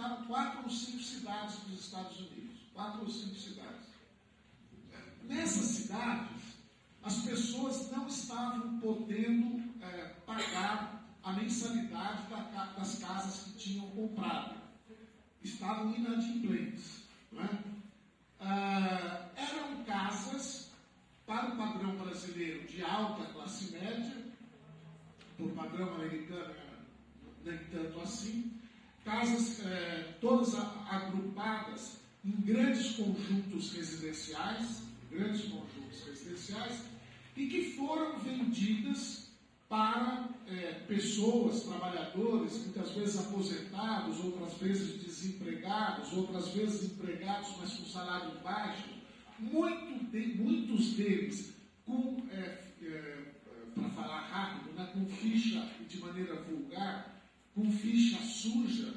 citaram 4 ou 5 cidades dos Estados Unidos. 4 ou 5 cidades. Nessas cidades, as pessoas não estavam podendo pagar a mensalidade das casas que tinham comprado. Estavam inadimplentes. Não é? Eram casas, para o padrão brasileiro, de alta classe média, por padrão americano, nem tanto assim, casas todas agrupadas em grandes conjuntos residenciais, e que foram vendidas para pessoas, trabalhadores, muitas vezes aposentados, outras vezes desempregados, outras vezes empregados, mas com salário baixo, muitos deles com, para falar rápido, né, com ficha de maneira vulgar, com ficha suja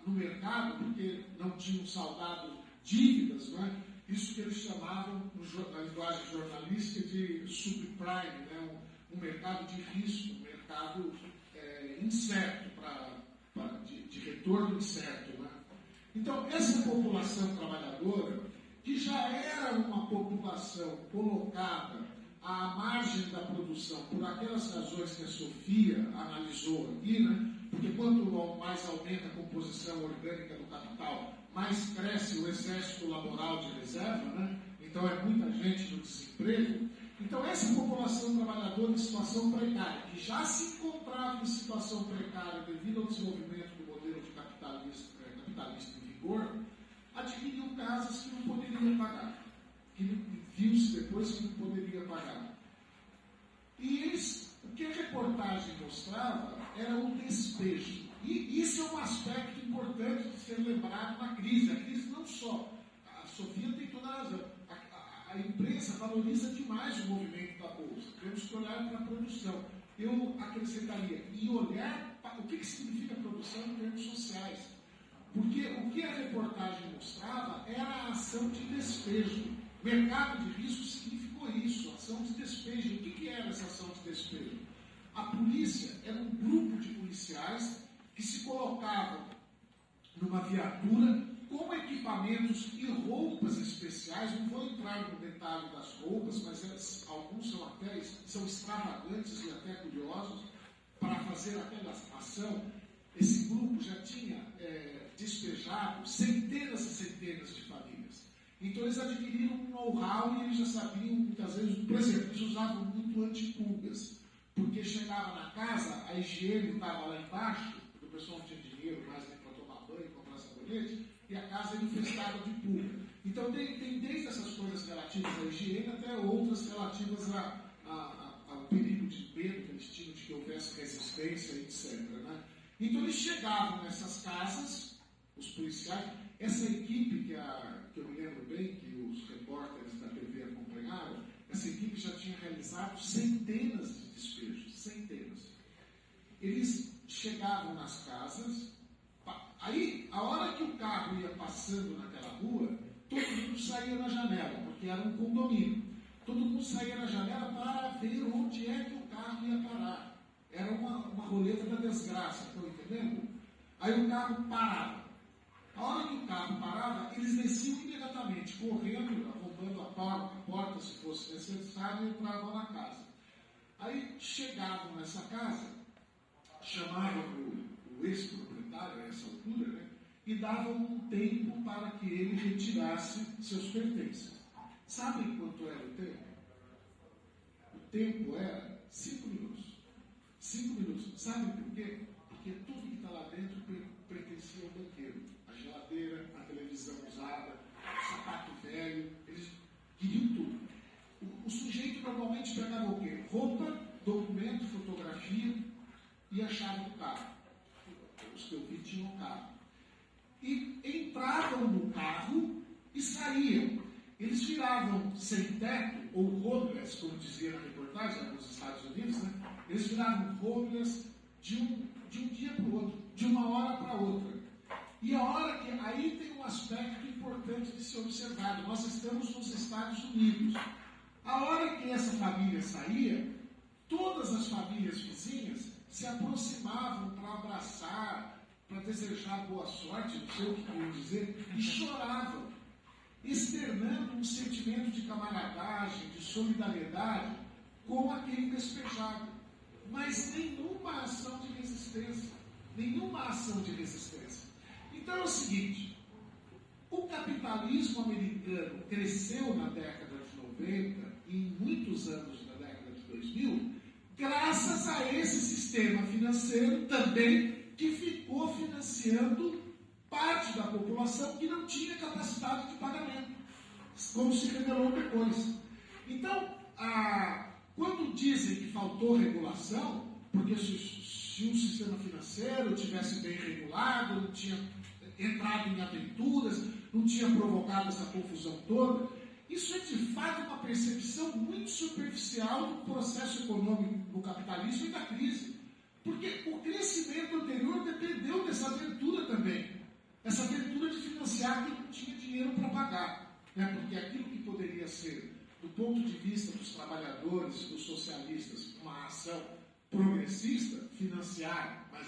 no mercado, porque não tinham saldado dívidas, não é? Isso que eles chamavam, na linguagem jornalística, de subprime, né? Um mercado de risco, um mercado incerto, de retorno incerto. Né? Então, essa população trabalhadora, que já era uma população colocada à margem da produção por aquelas razões que a Sofia analisou aqui, né? Porque quanto mais aumenta a composição orgânica do capital, mais cresce o exército laboral de reserva, né? Então é muita gente no desemprego. Então essa população trabalhadora em situação precária, que já se encontrava em situação precária devido ao desenvolvimento do modelo de capitalista em vigor, adquiriu casas que não poderia pagar, que viu-se depois que não poderia pagar. E o que a reportagem mostrava era o despejo. E isso é um aspecto importante de ser lembrado na crise. A crise não só. A Sofia tem toda a razão. A imprensa valoriza demais o movimento da Bolsa. Temos que olhar para a produção. Eu acrescentaria, e olhar para o que significa produção em termos sociais. Porque o que a reportagem mostrava era a ação de despejo. Mercado de risco significou isso, ação de despejo. O que era essa ação de despejo? A polícia era um grupo de policiais que se colocavam numa viatura com equipamentos e roupas especiais. Não vou entrar no detalhe das roupas, mas alguns são extravagantes e até curiosos. Para fazer aquela ação, esse grupo já tinha despejado centenas e centenas de famílias. Então eles adquiriram um know-how e eles já sabiam, muitas vezes, por exemplo, eles usavam muito antipulgas, porque chegava na casa, a higiene estava lá embaixo, porque o pessoal não tinha dinheiro mais nem para tomar banho, comprar sabonete, e a casa era infestada de pulga. Então tem desde essas coisas relativas à higiene até outras relativas ao perigo de medo que eles tinham de que houvesse resistência, etc. Né? Então eles chegavam nessas casas, os policiais, essa equipe que eu me lembro bem, que os repórteres da TV acompanharam, essa equipe já tinha realizado centenas de despejos, centenas. Eles chegavam nas casas, aí, a hora que o carro ia passando naquela rua, todo mundo saía na janela, porque era um condomínio. Todo mundo saía na janela para ver onde é que o carro ia parar. Era uma roleta da desgraça, estão entendendo? Aí o carro parava. A hora que o carro parava, eles desciam imediatamente, correndo, arrombando a porta, se fosse necessário, e entravam na casa. Aí chegavam nessa casa, chamavam o ex-proprietário, a essa altura, né, e davam um tempo para que ele retirasse seus pertences. Sabem quanto era o tempo? O tempo era 5 minutos. 5 minutos. Sabem por quê? Porque tudo que está lá dentro pertencia ao banqueiro. A geladeira, a televisão usada, o sapato velho, eles queriam tudo. O sujeito normalmente pegava o quê? Roupa, documento, fotografia e a chave do carro. Os que eu vi tinham carro. E entravam no carro e saíam. Eles viravam sem teto, ou homeless, como dizia na reportagem nos Estados Unidos, né? Eles viravam homeless de um dia para o outro, de uma hora para outra. E a hora que... Aí tem um aspecto importante de ser observado. Nós estamos nos Estados Unidos. A hora que essa família saía, todas as famílias vizinhas se aproximavam para abraçar, para desejar boa sorte, não sei o que queriam dizer, e choravam, externando um sentimento de camaradagem, de solidariedade com aquele despejado. Mas nenhuma ação de resistência. Nenhuma ação de resistência. Então é o seguinte, o capitalismo americano cresceu na década de 90 e em muitos anos na década de 2000, graças a esse sistema financeiro também que ficou financiando parte da população que não tinha capacidade de pagamento, como se revelou depois. Então, quando dizem que faltou regulação, porque se um sistema financeiro tivesse bem regulado, não tinha entrado em aventuras, não tinha provocado essa confusão toda, isso é de fato uma percepção muito superficial do processo econômico do capitalismo e da crise. Porque o crescimento anterior dependeu dessa aventura também. Essa aventura de financiar quem não tinha dinheiro para pagar. Né? Porque aquilo que poderia ser, do ponto de vista dos trabalhadores, dos socialistas, uma ação progressista, financiar, mas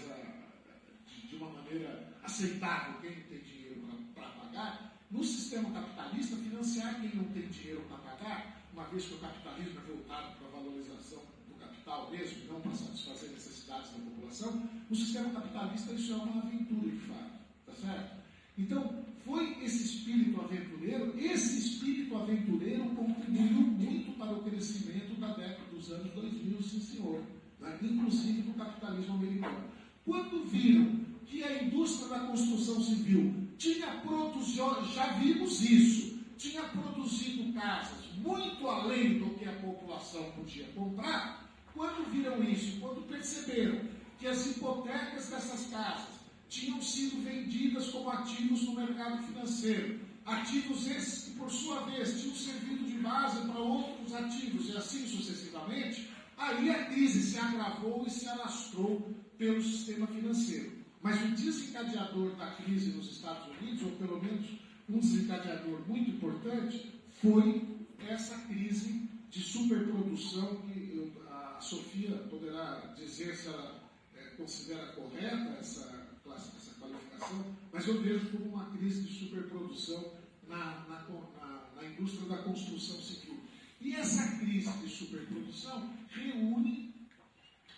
de uma maneira aceitável quem não tem dinheiro para pagar, no sistema capitalista, financiar quem não tem dinheiro para pagar, uma vez que o capitalismo é voltado para a valorização do capital mesmo, não para satisfazer necessidades da população, no sistema capitalista isso é uma aventura de fato, tá certo? Então, foi esse espírito aventureiro contribuiu muito para o crescimento da década dos anos 2000, sim senhor, né? Inclusive no capitalismo americano. Quando viram que a indústria da construção civil tinha produzido, já vimos isso, tinha produzido casas muito além do que a população podia comprar, quando viram isso, quando perceberam que as hipotecas dessas casas tinham sido vendidas como ativos no mercado financeiro, ativos esses que, por sua vez, tinham servido de base para outros ativos e assim sucessivamente, aí a crise se agravou e se alastrou pelo sistema financeiro. Mas o desencadeador da crise nos Estados Unidos, ou pelo menos um desencadeador muito importante, foi essa crise de superprodução que a Sofia poderá dizer se ela considera correta essa qualificação, mas eu vejo como uma crise de superprodução na indústria da construção civil. E essa crise de superprodução reúne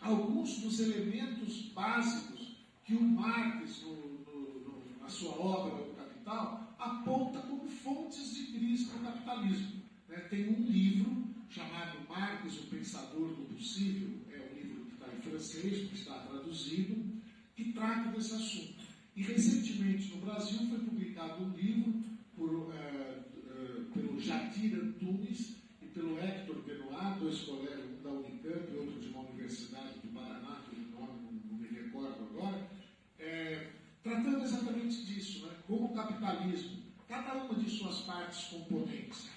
alguns dos elementos básicos que o Marx, na sua obra O Capital, aponta como fontes de crise no capitalismo. Tem um livro chamado Marx, o Pensador do Possível, é um livro que está em francês, que está traduzido, que trata desse assunto. E recentemente no Brasil foi publicado um livro pelo Jadir Antunes e pelo Hector Benoit, dois colegas, um da Unicamp e outro de uma universidade do Paraná, que o nome não me recordo agora, tratando exatamente disso, né? Como o capitalismo, cada uma de suas partes componentes,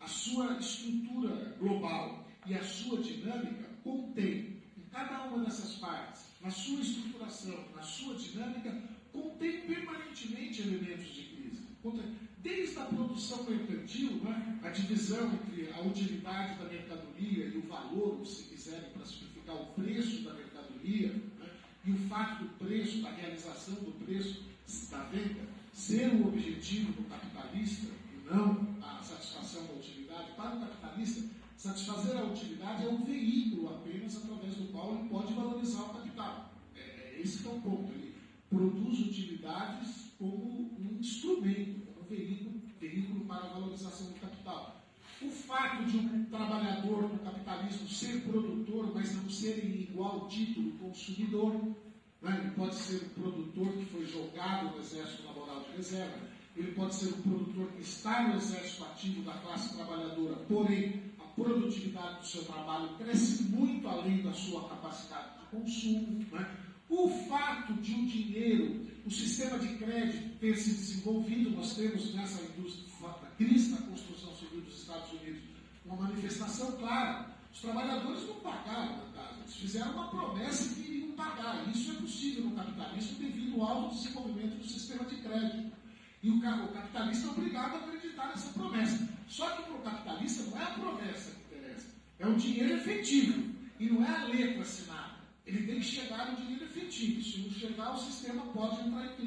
a sua estrutura global e a sua dinâmica contém, em cada uma dessas partes, na sua estruturação, na sua dinâmica, contém permanentemente elementos de crise. Desde a produção mercantil, né, a divisão entre a utilidade da mercadoria e o valor, ou se quiserem classificar o preço da mercadoria, né, e o fato do preço, da realização do preço da venda, ser o objetivo do capitalista e não a satisfação da utilidade. Para o capitalista, satisfazer a utilidade é um veículo apenas através do qual ele pode valorizar o capital. Esse que é o ponto. Ele produz utilidades como um instrumento, como um veículo para a valorização do capital. O fato de um trabalhador no capitalismo ser produtor, mas não ser em igual título consumidor, né? Ele pode ser um produtor que foi jogado no exército laboral de reserva, ele pode ser um produtor que está no exército ativo da classe trabalhadora, porém a produtividade do seu trabalho cresce muito além da sua capacidade de consumo, né? O fato de o dinheiro, o sistema de crédito ter se desenvolvido, nós temos nessa indústria, da crise da construção civil dos Estados Unidos, uma manifestação clara. Os trabalhadores não pagaram na casa, eles fizeram uma promessa que iriam pagar. Isso é possível no capitalismo devido ao alto desenvolvimento do sistema de crédito. E o capitalista é obrigado a acreditar nessa promessa. Só que para o capitalista não é a promessa que interessa, é o dinheiro efetivo, e não é a letra assinada. ele tem que chegar no dinheiro efetivo. Se não chegar, o sistema pode entrar em crise.